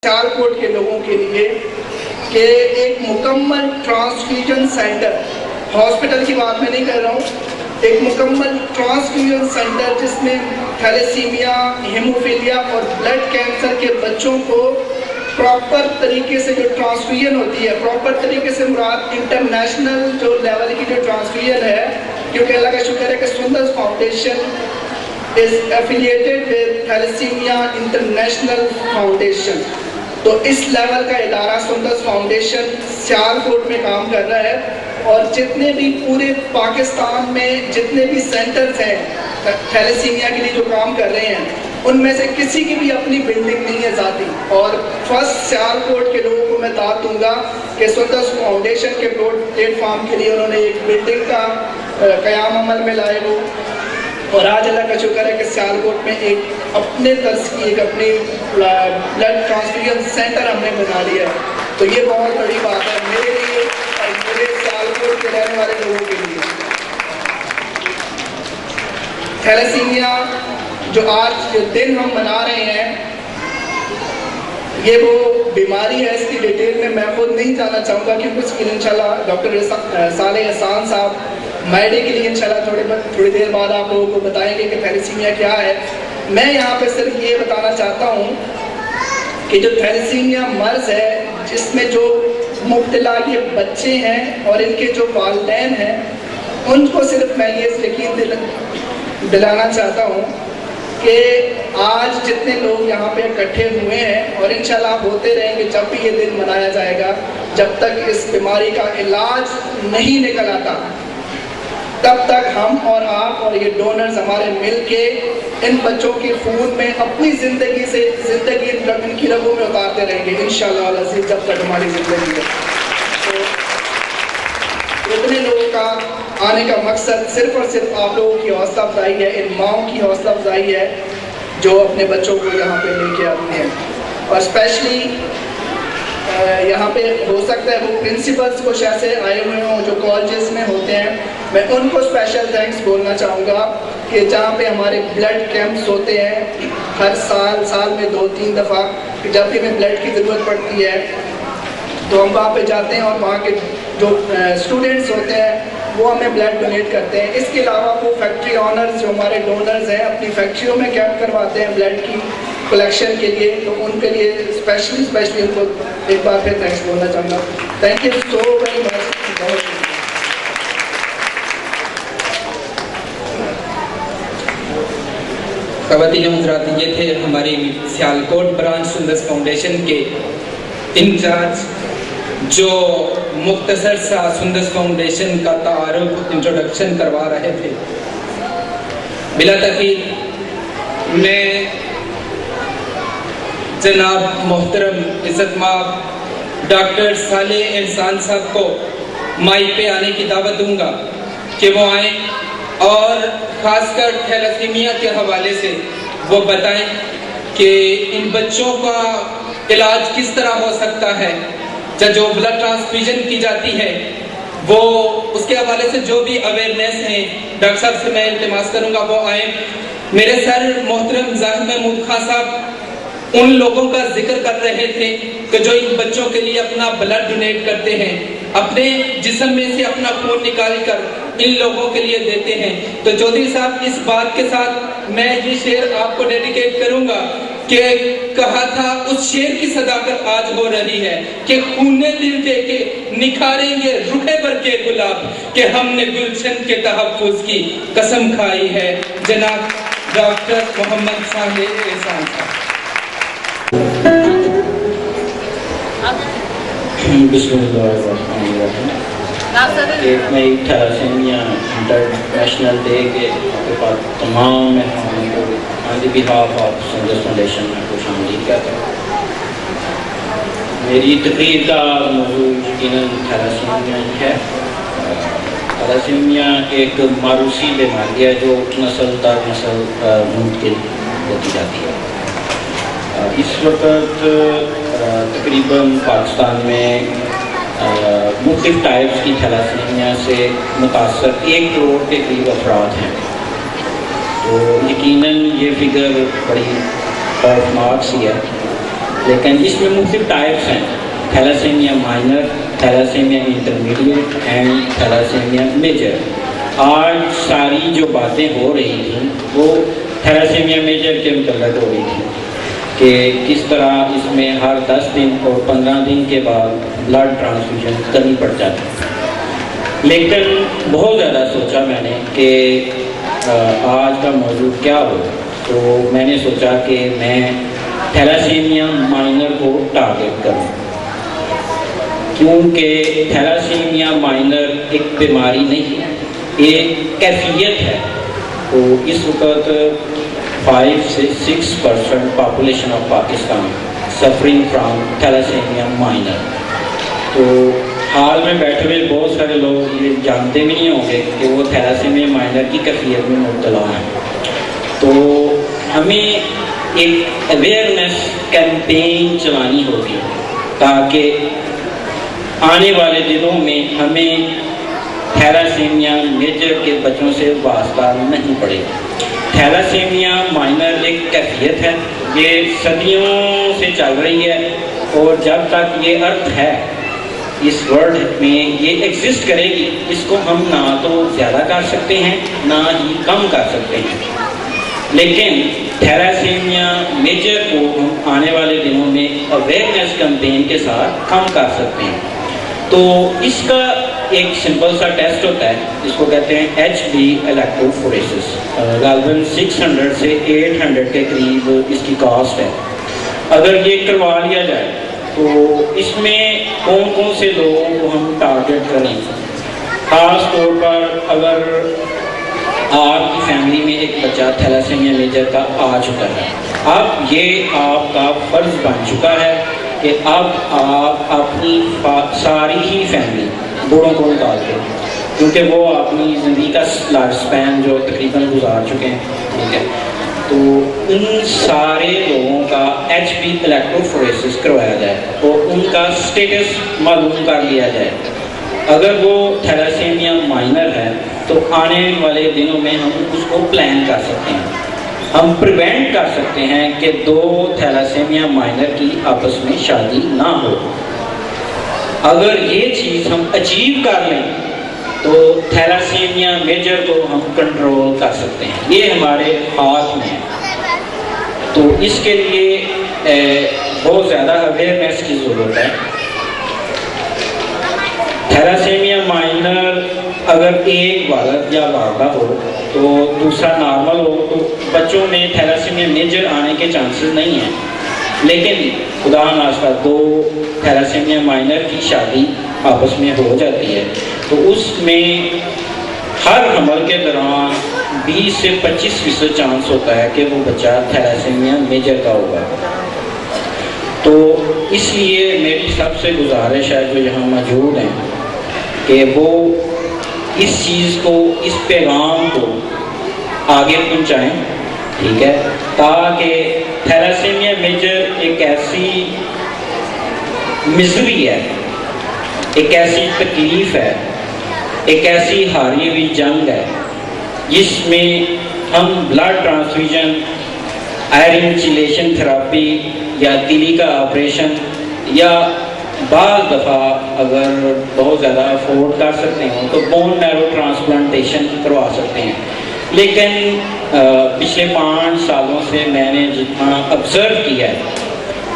سیالکوٹ کے لوگوں کے لیے کہ ایک مکمل ٹرانسفیوژن سینٹر، ہاسپٹل کی بات میں نہیں کر رہا ہوں، ایک مکمل ٹرانسفیوژن سینٹر جس میں تھیلیسیمیا، ہیموفیلیا اور بلڈ کینسر کے بچوں کو پراپر طریقے سے جو ٹرانسفیوژن ہوتی ہے، پراپر طریقے سے مراد انٹرنیشنل جو لیول کی جو ٹرانسفیوژن ہے، کیونکہ اللہ کا شکر ہے کہ سندس foundation is affiliated with Thalassemia International Foundation، تو اس لیول کا ادارہ سندس فاؤنڈیشن سیالکوٹ میں کام کر رہا ہے، اور جتنے بھی پورے پاکستان میں جتنے بھی سینٹرز ہیں تھیلیسیمیا کے لیے جو کام کر رہے ہیں، ان میں سے کسی کی بھی اپنی بلڈنگ نہیں ہے ذاتی، اور فرسٹ سیالکوٹ کے لوگوں کو میں دعوت دوں گا کہ سندس فاؤنڈیشن کے پلیٹ فارم کے لیے انہوں نے ایک بلڈنگ کا قیام عمل میں لائے ہو، اور آج اللہ کا شکر ہے کہ سیالکوٹ میں ایک اپنے طرز کی ایک اپنی بلڈ ٹرانسفیوژن سینٹر ہم نے بنا لیا ہے، تو یہ بہت بڑی بات ہے میرے لیے اور میرے سیالکوٹ کے رہنے والے لوگوں کے لیے۔ تھیلیسیمیا جو آج دن ہم منا رہے ہیں، یہ وہ بیماری ہے، اس کی ڈیٹیل میں خود نہیں جانا چاہوں گا، کیونکہ اس کے لیے انشاءاللہ ڈاکٹر صالح احسان صاحب میڈے کے لیے انشاءاللہ تھوڑی دیر بعد آپ لوگوں کو بتائیں گے کہ تھیلیسیمیا کیا ہے۔ میں یہاں پہ صرف یہ بتانا چاہتا ہوں کہ جو تھیلیسیمیا مرض ہے، جس میں جو مبتلا یہ بچے ہیں اور ان کے جو والدین ہیں، ان کو صرف میں یہ یقین دلانا چاہتا ہوں کہ آج جتنے لوگ یہاں پہ اکٹھے ہوئے ہیں، اور انشاءاللہ آپ ہوتے رہیں گے جب بھی یہ دن منایا جائے گا، جب تک اس بیماری کا علاج نہیں نکل آتا، تب تک ہم اور آپ اور یہ ڈونرز ہمارے مل کے ان بچوں کے خون میں اپنی زندگی ان کی رگوں میں اتارتے رہیں گے انشاءاللہ العزیز، جب تک ہماری زندگی ہے۔ تو اتنے لوگوں کا آنے کا مقصد صرف اور صرف آپ لوگوں کی حوصلہ افزائی ہے، ان ماؤں کی حوصلہ افزائی ہے جو اپنے بچوں کو یہاں پہ لے کے آتی ہیں، اور اسپیشلی یہاں پہ ہو سکتا ہے وہ پرنسپلز کچھ ایسے آئے ہوئے ہوں جو کالجز میں ہوتے ہیں، میں ان کو اسپیشل تھینکس بولنا چاہوں گا کہ جہاں پہ ہمارے بلڈ کیمپس ہوتے ہیں ہر سال میں 2-3 دفعہ، جب بھی ہمیں بلڈ کی ضرورت پڑتی ہے تو ہم وہاں پہ جاتے ہیں، اور وہاں کے جو اسٹوڈنٹس ہوتے ہیں وہ ہمیں بلڈ ڈونیٹ کرتے ہیں۔ اس کے علاوہ وہ فیکٹری آنرز جو ہمارے ڈونرز ہیں اپنی فیکٹریوں میں کیمپ کرواتے ہیں بلڈ کی کلیکشن کے لیے، تو ان کے لیے اسپیشلی ان کو ایک بار پھر تھینکس بولنا چاہوں گا۔ Thank you so very much, بہت شکریہ۔ خواتین حضرات، یہ تھے ہماری سیالکوٹ برانچ سندس فاؤنڈیشن کے انچارج جو مختصر سا سندس فاؤنڈیشن کا تعارف انٹروڈکشن کروا رہے تھے۔ بلا تاخیر میں جناب محترم عزت مآب ڈاکٹر صالح احسان صاحب کو مائک پہ آنے کی دعوت دوں گا کہ وہ آئیں اور خاص کر تھیلیسیمیا کے حوالے سے وہ بتائیں کہ ان بچوں کا علاج کس طرح ہو سکتا ہے، جو بلڈ ٹرانسفیوژن کی جاتی ہے وہ اس کے حوالے سے جو بھی اویئرنیس ہیں ڈاکٹر صاحب سے میں التماس کروں گا وہ آئیں۔ میرے سر محترم ظاہر محمود خان صاحب ان لوگوں کا ذکر کر رہے تھے کہ جو ان بچوں کے لیے اپنا بلڈ ڈونیٹ کرتے ہیں، اپنے جسم میں سے اپنا خون نکال کر ان لوگوں کے لیے دیتے ہیں۔ تو چودھری صاحب اس بات کے ساتھ میں یہ شعر آپ کو ڈیڈیکیٹ کروں گا کہ کہا تھا اس شعر کی صداقت آج ہو رہی ہے کہ خونے دل دے کے نکھاریں گے رکھے پر کے گلاب، کہ ہم نے گلشن کے تحفظ کی قسم کھائی ہے۔ جناب ڈاکٹر محمد صالح احسان صاحب۔ بسم اللہ الرحمن الرحیم۔ ایک نئی تھیلیسیمیا انٹرنیشنل ڈے کے تمام مہمانوں کو آن دی بہاف آف سندس فاؤنڈیشن میں خوش آمدید کہتا ہوں۔ میری تقریر کا موضوع یقیناً تھیلیسیمیا ہی ہے۔ تھیلیسیمیا ایک موروثی بیماری ہے جو نسل در نسل منتقل ہوتی جاتی ہے۔ اس وقت تقریباً پاکستان میں مختلف ٹائپس کی تھیلیسیمیا سے متاثر 1 کروڑ کے قریب افراد ہیں، تو یقیناً یہ فگر بڑی خوفناک سی ہے۔ لیکن اس میں مختلف ٹائپس ہیں: تھیلاسیمیا مائنر، تھیلاسیمیا انٹرمیڈیٹ اینڈ تھیلاسیمیا میجر۔ آج ساری جو باتیں ہو رہی تھیں وہ تھیلاسیمیا میجر کے متعلق ہو رہی تھی کہ کس طرح اس میں ہر 10 دن اور 15 دن کے بعد بلڈ ٹرانسفیوژن کرنی پڑ جاتی۔ لیکن بہت زیادہ سوچا میں نے کہ آج کا موضوع کیا ہو، تو میں نے سوچا کہ میں تھیلاسیمیا مائنر کو ٹارگٹ کروں، کیونکہ تھیلاسیمیا مائنر ایک بیماری نہیں ہے، ایک کیفیت ہے۔ تو اس وقت 5 سے 6% population of Pakistan suffering from thalassaemia minor. تو حال میں بیٹھے ہوئے بہت سارے لوگ یہ جانتے بھی نہیں ہوں گے کہ وہ تھیلاسیمیا مائنر کی کیفیت میں مبتلا ہیں۔ تو ہمیں ایک اویئرنیس کیمپین چلانی ہوگی تاکہ آنے والے دنوں میں ہمیں تھیلاسیمیا میجر کے بچوں سے واسطہ نہیں پڑے۔ تھیلاسیمیا مائنر ایک کیفیت ہے، یہ صدیوں سے چل رہی ہے، اور جب تک یہ ارتھ ہے اس ورلڈ میں یہ ایگزسٹ کرے گی، اس کو ہم نہ تو زیادہ کر سکتے ہیں نہ ہی کم کر سکتے ہیں۔ لیکن تھیلاسیمیا میجر کو ہم آنے والے دنوں میں اویئرنیس کیمپین کے ساتھ کم کر سکتے ہیں۔ تو اس کا ایک سمپل سا ٹیسٹ ہوتا ہے، اس کو کہتے ہیں HB الیکٹروفوریسس۔ غالباً 600 سے 800 کے قریب اس کی کاسٹ ہے۔ اگر یہ کروا لیا جائے تو اس میں کون کون سے لوگوں کو ہم ٹارگٹ کریں؟ خاص طور پر اگر آپ کی فیملی میں ایک بچہ تھیلاسیمیا میجر کا آ چکا ہے، اب یہ آپ کا فرض بن چکا ہے کہ اب آپ اپنی ساری ہی فیملی بوڑھوں کو نکال کے، کیونکہ وہ اپنی زندگی کا لائف سپین جو تقریباً گزار چکے ہیں، ٹھیک ہے، تو ان سارے لوگوں کا HB الیکٹروفوریسس کروایا جائے اور ان کا سٹیٹس معلوم کر لیا جائے۔ اگر وہ تھیلاسیمیا مائنر ہے تو آنے والے دنوں میں ہم اس کو پلان کر سکتے ہیں، ہم پریونٹ کر سکتے ہیں کہ 2 تھیلاسیمیا مائنر کی آپس میں شادی نہ ہو۔ اگر یہ چیز ہم اچیو کر لیں تو تھیلاسیمیا میجر کو ہم کنٹرول کر سکتے ہیں، یہ ہمارے ہاتھ میں ہے۔ تو اس کے لیے بہت زیادہ اویئرنیس کی ضرورت ہے۔ تھیلاسیمیا مائنر اگر ایک والد یا والدہ ہو تو دوسرا نارمل ہو تو بچوں میں تھیلاسیمیا میجر آنے کے چانسز نہیں ہیں، لیکن خدا نخواستہ 2 تھیلاسیمیا مائنر کی شادی آپس میں ہو جاتی ہے تو اس میں ہر حمل کے دوران 20 سے 25% چانس ہوتا ہے کہ وہ بچہ تھیلاسیمیا میجر کا ہوگا۔ تو اس لیے میری سب سے گزارش ہے جو یہاں موجود ہیں کہ وہ اس چیز کو، اس پیغام کو آگے پہنچائیں، ٹھیک ہے، تاکہ تھیلاسیمیا میجر ایک ایسی مزری ہے، ایک ایسی تکلیف ہے، ایک ایسی ہاری ہوئی جنگ ہے جس میں ہم بلڈ ٹرانسفیوژن، آئرن چیلیشن تھراپی یا دلی کا آپریشن یا بعض دفعہ اگر بہت زیادہ افورڈ کر سکتے ہیں تو بون میرو ٹرانسپلانٹیشن کروا سکتے ہیں۔ لیکن پچھلے 5 سالوں سے میں نے جتنا آبزرو کیا ہے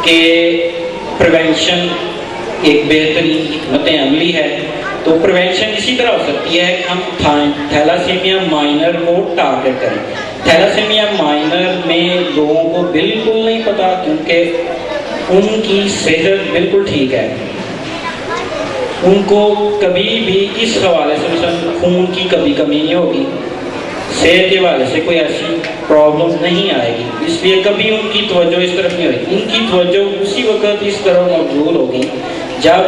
کہ پریونشن ایک بہترین حکمت عملی ہے۔ تو پریونشن اسی طرح ہو سکتی ہے کہ ہم تھیلاسیمیا مائنر کو ٹارگٹ کریں۔ تھیلاسیمیا مائنر میں لوگوں کو بالکل نہیں پتا، کیونکہ ان کی صحت بالکل ٹھیک ہے، ان کو کبھی بھی اس حوالے سے مثلا خون کی کبھی کمی نہیں ہوگی، صحت کے حوالے سے کوئی ایسی پرابلم نہیں آئے گی، اس لیے کبھی ان کی توجہ اس طرف نہیں ہوگی۔ ان کی توجہ اسی وقت اس طرح موجود ہوگی جب